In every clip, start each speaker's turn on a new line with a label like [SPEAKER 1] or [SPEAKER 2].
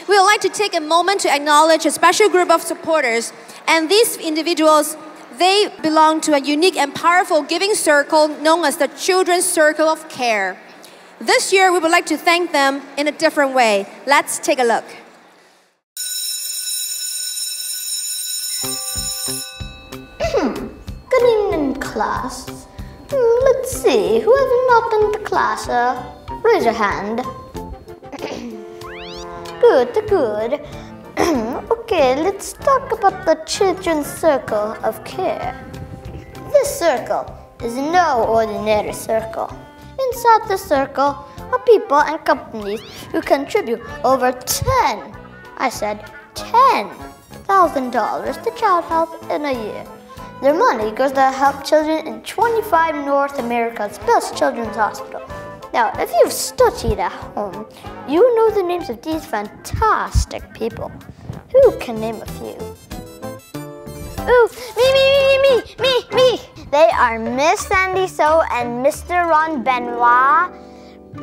[SPEAKER 1] we would like to take a moment to acknowledge a special group of supporters. And these individuals, they belong to a unique and powerful giving circle known as the Children's Circle of Care. This year, we would like to thank them in a different way. Let's take a look.
[SPEAKER 2] Good evening, class. Let's see, who has not done the class? Raise your hand. Good. Okay, let's talk about the Children's Circle of Care. This circle is no ordinary circle. Inside the circle are people and companies who contribute over $10,000 to child health in a year. Their money goes to help children in 25 North America's best children's hospitals. Now, if you've studied at home, you know the names of these fantastic people. Who can name a few? Ooh, me! They are Miss Sandy So and Mr. Ron Benoit,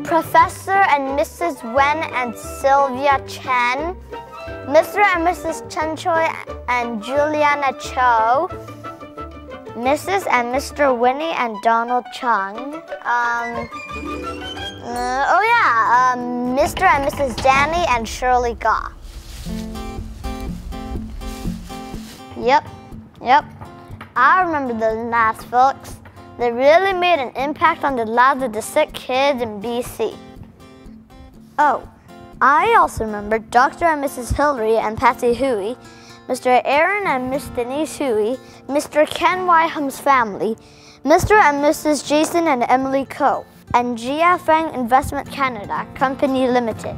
[SPEAKER 2] Professor and Mrs. Wen and Sylvia Chen, Mr. and Mrs. Chen Choi and Juliana Cho, Mrs. and Mr. Winnie and Donald Chung. Mr. and Mrs. Danny and Shirley Goff. Yep. I remember those nice folks. They really made an impact on the lives of the sick kids in BC. Oh, I also remember Dr. and Mrs. Hillary and Patsy Huey, Mr. Aaron and Miss Denise Huey, Mr. Ken Wyham's family, Mr. and Mrs. Jason and Emily Coe, and Gia Fang Investment Canada Company Limited.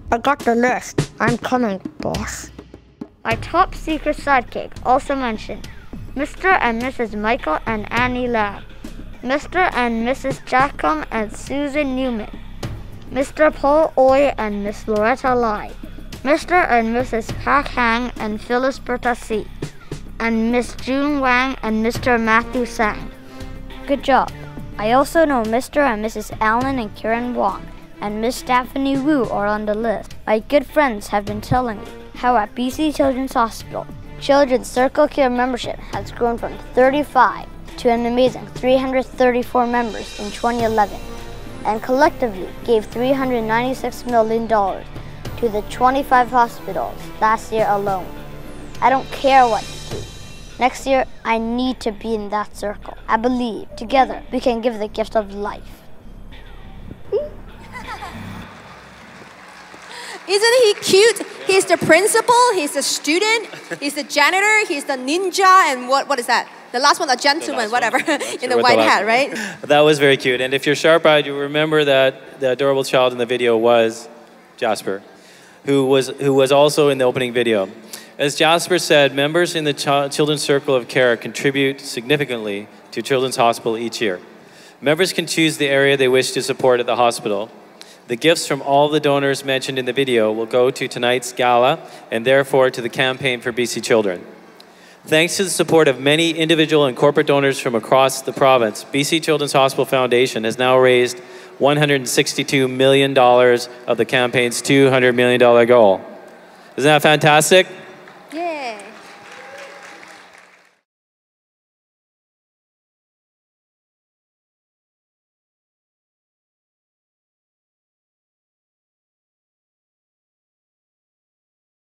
[SPEAKER 3] I got the list. I'm coming, boss.
[SPEAKER 2] My top secret sidekick also mentioned Mr. and Mrs. Michael and Annie Lamb, Mr. and Mrs. Jackham and Susan Newman, Mr. Paul Oy and Miss Loretta Lai, Mr. and Mrs. Pak Hang and Phyllis Berta C, and Miss June Wang and Mr. Matthew Sang. Good job. I also know Mr. and Mrs. Allen and Karen Wong, and Miss Stephanie Wu are on the list. My good friends have been telling me how at BC Children's Hospital, Children's Circle Care membership has grown from 35 to an amazing 334 members in 2011, and collectively gave $396 million to the 25 hospitals last year alone. I don't care what you do. Next year, I need to be in that circle. I believe together we can give the gift of life.
[SPEAKER 1] Isn't he cute? He's the principal, he's the student, he's the janitor, he's the ninja, and what is that? The last one, a gentleman, whatever, in the white hat, right?
[SPEAKER 4] That was very cute. And if you're sharp-eyed, you remember that the adorable child in the video was Jasper, who was also in the opening video. As Jasper said, members in the Children's Circle of Care contribute significantly to Children's Hospital each year. Members can choose the area they wish to support at the hospital. The gifts from all the donors mentioned in the video will go to tonight's gala and therefore to the campaign for BC Children. Thanks to the support of many individual and corporate donors from across the province, BC Children's Hospital Foundation has now raised $162 million of the campaign's $200 million goal. Isn't that fantastic?